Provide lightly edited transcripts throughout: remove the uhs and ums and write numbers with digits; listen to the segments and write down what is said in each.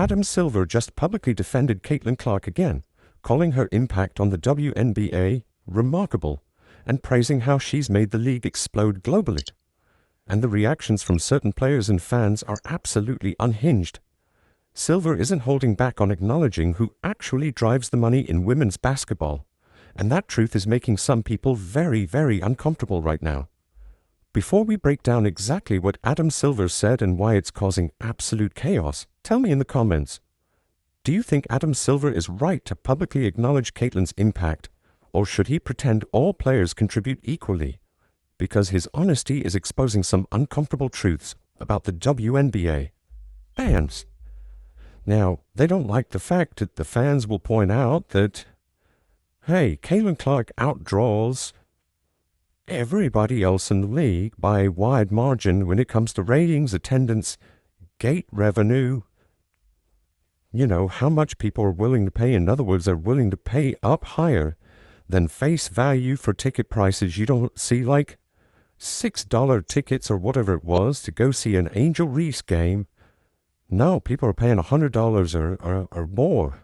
Adam Silver just publicly defended Caitlin Clark again, calling her impact on the WNBA remarkable, and praising how she's made the league explode globally. And the reactions from certain players and fans are absolutely unhinged. Silver isn't holding back on acknowledging who actually drives the money in women's basketball, and that truth is making some people very, very uncomfortable right now. Before we break down exactly what Adam Silver said and why it's causing absolute chaos, tell me in the comments. Do you think Adam Silver is right to publicly acknowledge Caitlin's impact, or should he pretend all players contribute equally? Because his honesty is exposing some uncomfortable truths about the WNBA. Fans. Now, they don't like the fact that the fans will point out that, hey, Caitlin Clark outdraws everybody else in the league by a wide margin when it comes to ratings, attendance, gate revenue. You know, how much people are willing to pay. In other words, they're willing to pay up higher than face value for ticket prices. You don't see like $6 tickets or whatever it was to go see an Angel Reese game. No, people are paying $100 or more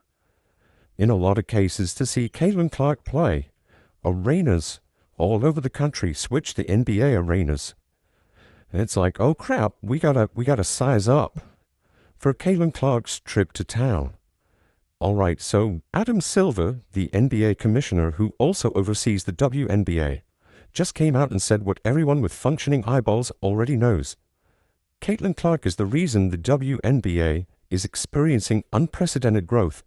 in a lot of cases to see Caitlin Clark play. Arenas all over the country switch to NBA arenas. And it's like, oh crap, we gotta size up for Caitlin Clark's trip to town. All right, so Adam Silver, the NBA commissioner who also oversees the WNBA, just came out and said what everyone with functioning eyeballs already knows. Caitlin Clark is the reason the WNBA is experiencing unprecedented growth.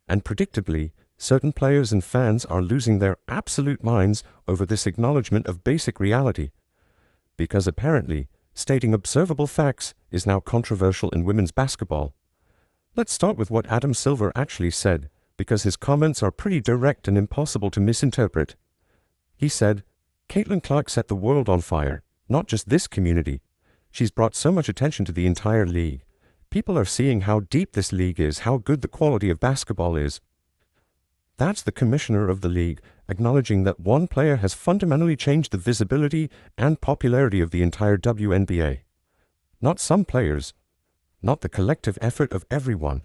And predictably, certain players and fans are losing their absolute minds over this acknowledgement of basic reality. Because apparently, stating observable facts is now controversial in women's basketball. Let's start with what Adam Silver actually said, because his comments are pretty direct and impossible to misinterpret. He said, Caitlin Clark set the world on fire, not just this community. She's brought so much attention to the entire league. People are seeing how deep this league is, how good the quality of basketball is. That's the commissioner of the league, acknowledging that one player has fundamentally changed the visibility and popularity of the entire WNBA. Not some players, not the collective effort of everyone.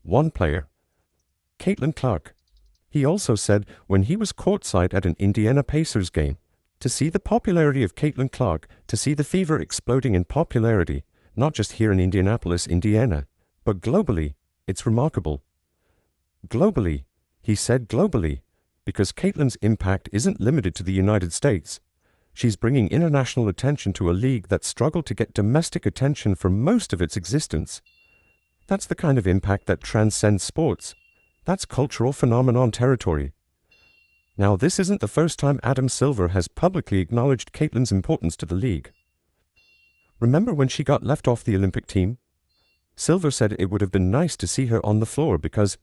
One player, Caitlin Clark. He also said when he was courtside at an Indiana Pacers game, to see the popularity of Caitlin Clark, to see the fever exploding in popularity, not just here in Indianapolis, Indiana, but globally, it's remarkable. Globally, he said globally, because Caitlin's impact isn't limited to the United States. She's bringing international attention to a league that struggled to get domestic attention for most of its existence. That's the kind of impact that transcends sports. That's cultural phenomenon territory. Now, this isn't the first time Adam Silver has publicly acknowledged Caitlin's importance to the league. Remember when she got left off the Olympic team? Silver said it would have been nice to see her on the floor because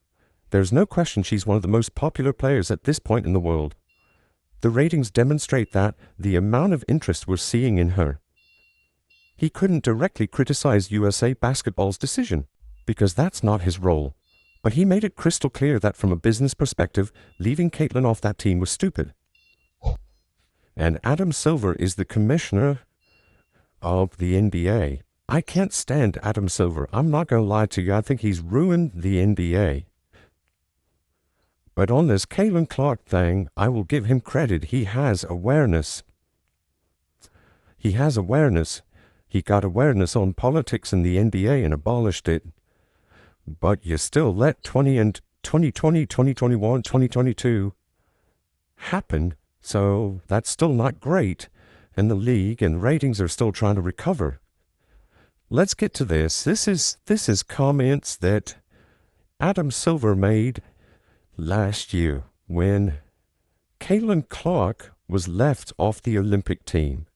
there's no question she's one of the most popular players at this point in the world. The ratings demonstrate that, the amount of interest we're seeing in her. He couldn't directly criticize USA Basketball's decision, because that's not his role. But he made it crystal clear that from a business perspective, leaving Caitlin off that team was stupid. And Adam Silver is the commissioner of the NBA. I can't stand Adam Silver. I'm not going to lie to you. I think he's ruined the NBA. But on this Caitlin Clark thing, I will give him credit. He has awareness. He has awareness. He got awareness on politics in the NBA and abolished it. But you still let 2020, 2021, 2022 happen, so that's still not great, and the league and ratings are still trying to recover. Let's get to this. This is comments that Adam Silver made last year when Caitlin Clark was left off the Olympic team.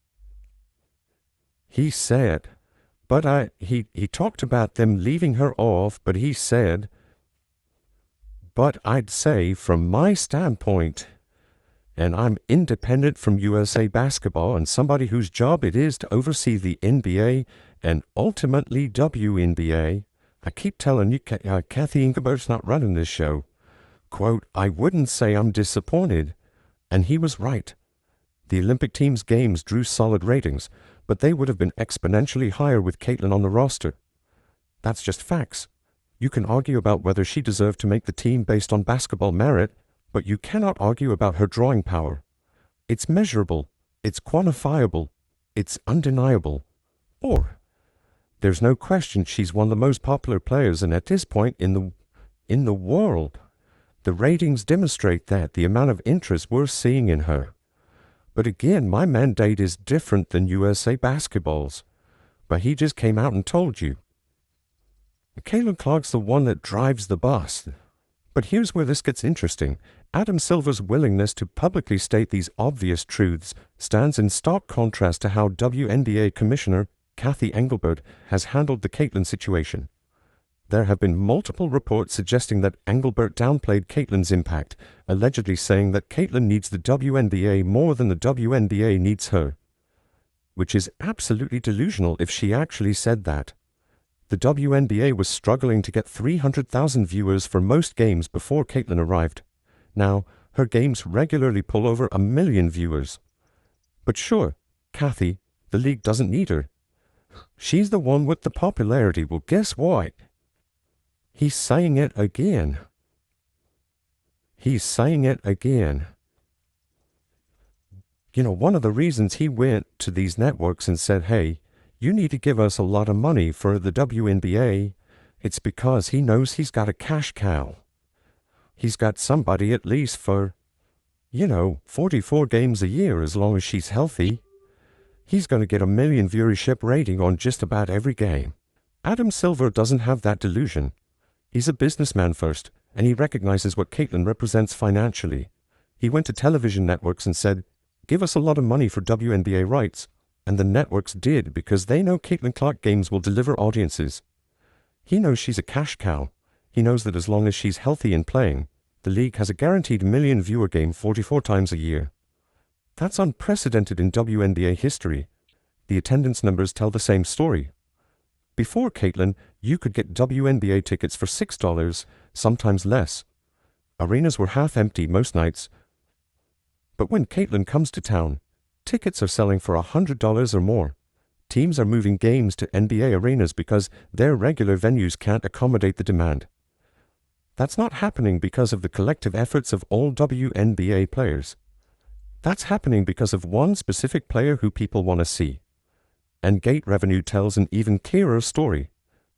He said, he talked about them leaving her off, but he said, but I'd say from my standpoint, and I'm independent from USA Basketball and somebody whose job it is to oversee the NBA and ultimately WNBA, I keep telling you, Kathy Ingebert's not running this show. Quote, I wouldn't say I'm disappointed. And he was right. The Olympic team's games drew solid ratings, but they would have been exponentially higher with Caitlin on the roster. That's just facts. You can argue about whether she deserved to make the team based on basketball merit, but you cannot argue about her drawing power. It's measurable, it's quantifiable, it's undeniable. Or, there's no question she's one of the most popular players, and at this point in the world. The ratings demonstrate that, the amount of interest we're seeing in her. But again, my mandate is different than USA Basketball's. But he just came out and told you. Caitlin Clark's the one that drives the bus. But here's where this gets interesting. Adam Silver's willingness to publicly state these obvious truths stands in stark contrast to how WNBA Commissioner Kathy Engelbert has handled the Caitlin situation. There have been multiple reports suggesting that Engelbert downplayed Caitlin's impact, allegedly saying that Caitlin needs the WNBA more than the WNBA needs her. Which is absolutely delusional if she actually said that. The WNBA was struggling to get 300,000 viewers for most games before Caitlin arrived. Now, her games regularly pull over 1 million viewers. But sure, Kathy, the league doesn't need her. She's the one with the popularity. Well, guess what? He's saying it again. He's saying it again. You know, one of the reasons he went to these networks and said, hey, you need to give us a lot of money for the WNBA, it's because he knows he's got a cash cow. He's got somebody at least for, 44 games a year as long as she's healthy. He's going to get 1 million viewership rating on just about every game. Adam Silver doesn't have that delusion. He's a businessman first, and he recognizes what Caitlin represents financially. He went to television networks and said, give us a lot of money for WNBA rights. And the networks did because they know Caitlin Clark games will deliver audiences. He knows she's a cash cow. He knows that as long as she's healthy and playing, the league has a guaranteed 1 million viewer game 44 times a year. That's unprecedented in WNBA history. The attendance numbers tell the same story. Before Caitlin, you could get WNBA tickets for $6, sometimes less. Arenas were half empty most nights. But when Caitlin comes to town, tickets are selling for $100 or more. Teams are moving games to NBA arenas because their regular venues can't accommodate the demand. That's not happening because of the collective efforts of all WNBA players. That's happening because of one specific player who people want to see. And gate revenue tells an even clearer story.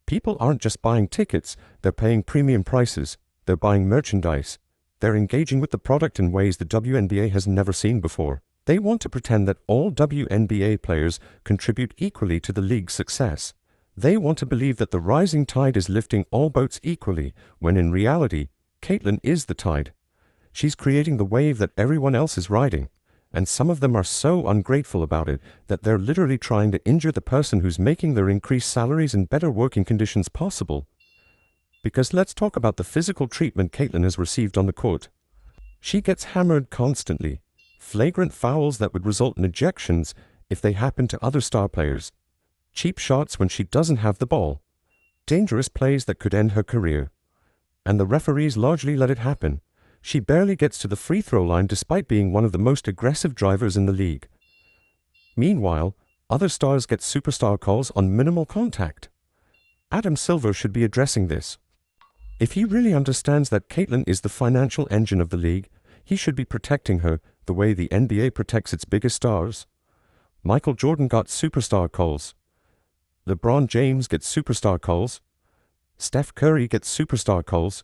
People aren't just buying tickets, they're paying premium prices, they're buying merchandise, they're engaging with the product in ways the WNBA has never seen before. They want to pretend that all WNBA players contribute equally to the league's success. They want to believe that the rising tide is lifting all boats equally, when in reality, Caitlin is the tide. She's creating the wave that everyone else is riding, and some of them are so ungrateful about it that they're literally trying to injure the person who's making their increased salaries and better working conditions possible. Because let's talk about the physical treatment Caitlin has received on the court. She gets hammered constantly. Flagrant fouls that would result in ejections if they happen to other star players. Cheap shots when she doesn't have the ball. Dangerous plays that could end her career. And the referees largely let it happen. She barely gets to the free throw line despite being one of the most aggressive drivers in the league. Meanwhile, other stars get superstar calls on minimal contact. Adam Silver should be addressing this. If he really understands that Caitlin is the financial engine of the league, he should be protecting her the way the NBA protects its biggest stars. Michael Jordan got superstar calls. LeBron James gets superstar calls. Steph Curry gets superstar calls.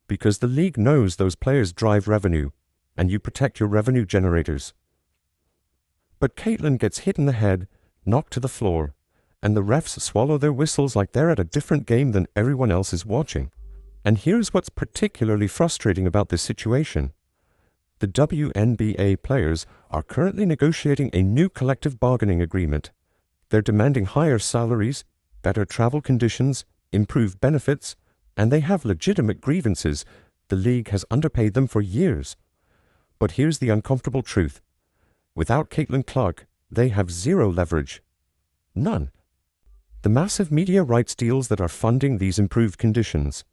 Because the league knows those players drive revenue, and you protect your revenue generators. But Caitlin gets hit in the head, knocked to the floor, and the refs swallow their whistles like they're at a different game than everyone else is watching. And here's what's particularly frustrating about this situation. The WNBA players are currently negotiating a new collective bargaining agreement. They're demanding higher salaries, better travel conditions, improved benefits, and they have legitimate grievances. The league has underpaid them for years. But here's the uncomfortable truth. Without Caitlin Clark, they have zero leverage. None. The massive media rights deals that are funding these improved conditions.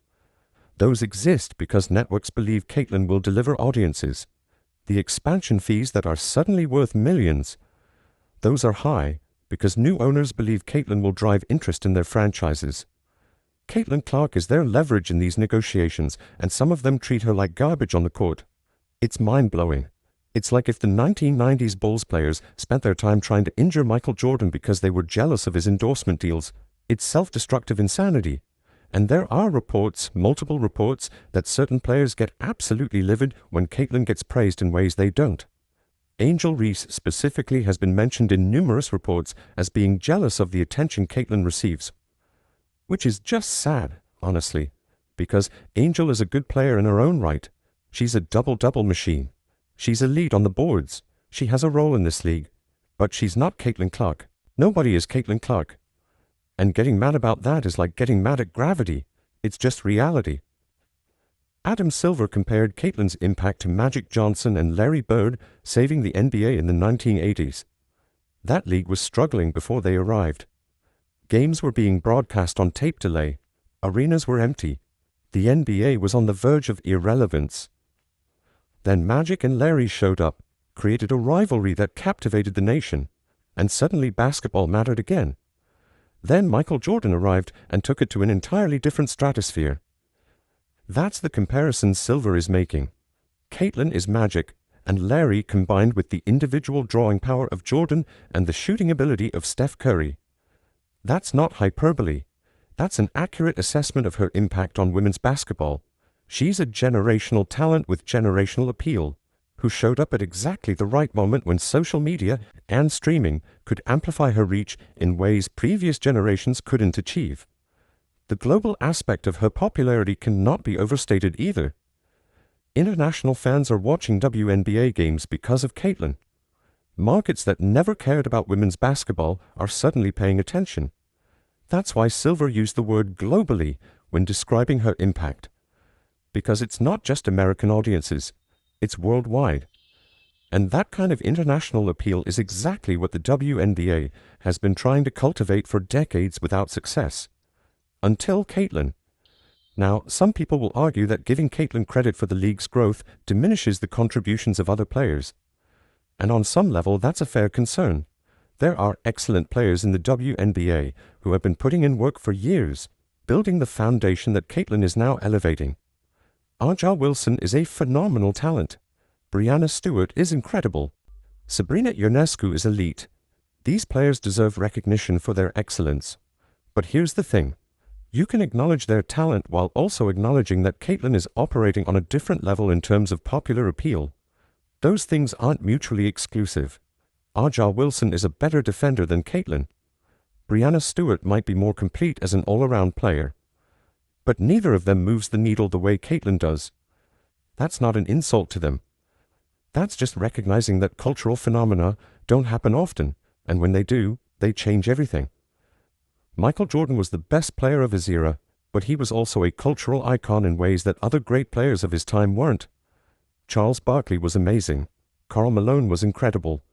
Those exist because networks believe Caitlin will deliver audiences. The expansion fees that are suddenly worth millions. Those are high because new owners believe Caitlin will drive interest in their franchises. Caitlin Clark is their leverage in these negotiations, and some of them treat her like garbage on the court. It's mind-blowing. It's like if the 1990s Bulls players spent their time trying to injure Michael Jordan because they were jealous of his endorsement deals. It's self-destructive insanity. And there are reports, multiple reports, that certain players get absolutely livid when Caitlin gets praised in ways they don't. Angel Reese specifically has been mentioned in numerous reports as being jealous of the attention Caitlin receives. Which is just sad, honestly, because Angel is a good player in her own right. She's a double-double machine. She's elite on the boards. She has a role in this league. But she's not Caitlin Clark. Nobody is Caitlin Clark. And getting mad about that is like getting mad at gravity. It's just reality. Adam Silver compared Caitlin's impact to Magic Johnson and Larry Bird saving the NBA in the 1980s. That league was struggling before they arrived. Games were being broadcast on tape delay. Arenas were empty. The NBA was on the verge of irrelevance. Then Magic and Larry showed up, created a rivalry that captivated the nation, and suddenly basketball mattered again. Then Michael Jordan arrived and took it to an entirely different stratosphere. That's the comparison Silver is making. Caitlin is Magic, and Larry combined with the individual drawing power of Jordan and the shooting ability of Steph Curry. That's not hyperbole. That's an accurate assessment of her impact on women's basketball. She's a generational talent with generational appeal, who showed up at exactly the right moment when social media and streaming could amplify her reach in ways previous generations couldn't achieve. The global aspect of her popularity cannot be overstated either. International fans are watching WNBA games because of Caitlin. Markets that never cared about women's basketball are suddenly paying attention. That's why Silver used the word globally when describing her impact. Because it's not just American audiences, it's worldwide. And that kind of international appeal is exactly what the WNBA has been trying to cultivate for decades without success. Until Caitlin. Now, some people will argue that giving Caitlin credit for the league's growth diminishes the contributions of other players. And on some level, that's a fair concern. There are excellent players in the WNBA who have been putting in work for years, building the foundation that Caitlin is now elevating. A'ja Wilson is a phenomenal talent. Breanna Stewart is incredible. Sabrina Ionescu is elite. These players deserve recognition for their excellence. But here's the thing. You can acknowledge their talent while also acknowledging that Caitlin is operating on a different level in terms of popular appeal. Those things aren't mutually exclusive. A'ja Wilson is a better defender than Caitlin. Breanna Stewart might be more complete as an all-around player. But neither of them moves the needle the way Caitlin does. That's not an insult to them. That's just recognizing that cultural phenomena don't happen often, and when they do, they change everything. Michael Jordan was the best player of his era, but he was also a cultural icon in ways that other great players of his time weren't. Charles Barkley was amazing. Karl Malone was incredible.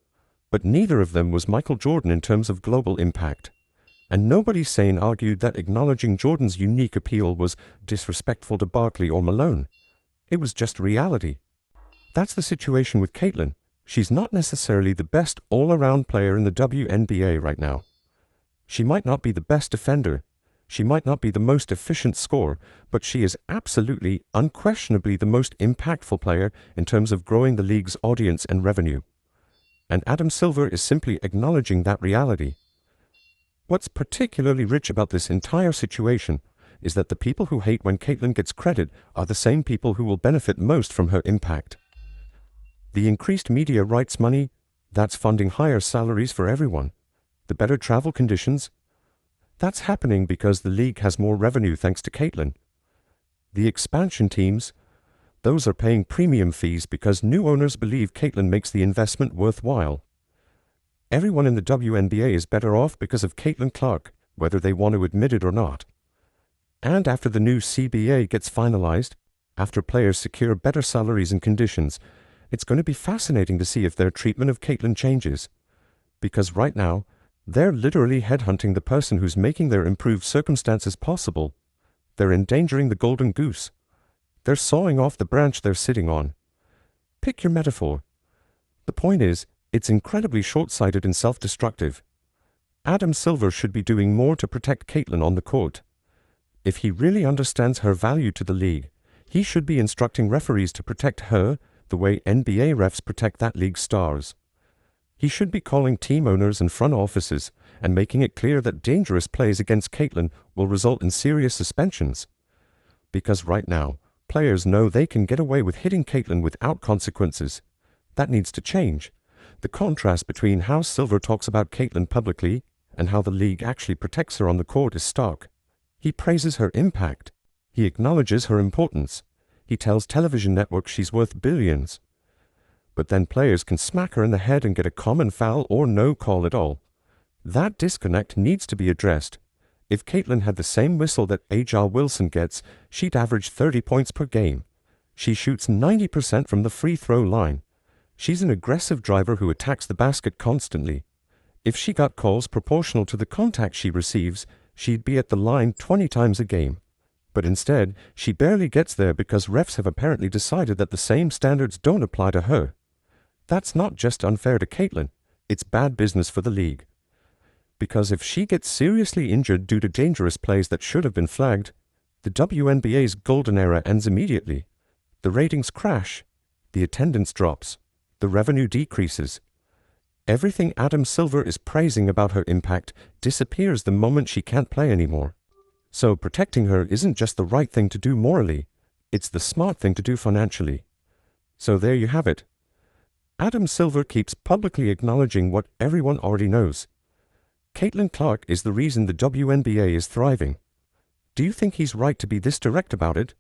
But neither of them was Michael Jordan in terms of global impact. And nobody sane argued that acknowledging Jordan's unique appeal was disrespectful to Barkley or Malone. It was just reality. That's the situation with Caitlin. She's not necessarily the best all-around player in the WNBA right now. She might not be the best defender. She might not be the most efficient scorer, but she is absolutely, unquestionably the most impactful player in terms of growing the league's audience and revenue. And Adam Silver is simply acknowledging that reality. What's particularly rich about this entire situation is that the people who hate when Caitlin gets credit are the same people who will benefit most from her impact. The increased media rights money, that's funding higher salaries for everyone. The better travel conditions, that's happening because the league has more revenue thanks to Caitlin. The expansion teams, those are paying premium fees because new owners believe Caitlin makes the investment worthwhile. Everyone in the WNBA is better off because of Caitlin Clark, whether they want to admit it or not. And after the new CBA gets finalized, after players secure better salaries and conditions, it's going to be fascinating to see if their treatment of Caitlin changes. Because right now, they're literally headhunting the person who's making their improved circumstances possible. They're endangering the golden goose. They're sawing off the branch they're sitting on. Pick your metaphor. The point is, it's incredibly short-sighted and self-destructive. Adam Silver should be doing more to protect Caitlin on the court. If he really understands her value to the league, he should be instructing referees to protect her the way NBA refs protect that league's stars. He should be calling team owners and front offices and making it clear that dangerous plays against Caitlin will result in serious suspensions. Because right now, players know they can get away with hitting Caitlin without consequences. That needs to change. The contrast between how Silver talks about Caitlin publicly and how the league actually protects her on the court is stark. He praises her impact. He acknowledges her importance. He tells television networks she's worth billions. But then players can smack her in the head and get a common foul or no call at all. That disconnect needs to be addressed. If Caitlin had the same whistle that A'ja Wilson gets, she'd average 30 points per game. She shoots 90% from the free throw line. She's an aggressive driver who attacks the basket constantly. If she got calls proportional to the contact she receives, she'd be at the line 20 times a game. But instead, she barely gets there because refs have apparently decided that the same standards don't apply to her. That's not just unfair to Caitlin, it's bad business for the league. Because if she gets seriously injured due to dangerous plays that should have been flagged, the WNBA's golden era ends immediately. The ratings crash, the attendance drops, the revenue decreases. Everything Adam Silver is praising about her impact disappears the moment she can't play anymore. So protecting her isn't just the right thing to do morally, it's the smart thing to do financially. So there you have it. Adam Silver keeps publicly acknowledging what everyone already knows. Caitlin Clark is the reason the WNBA is thriving. Do you think he's right to be this direct about it?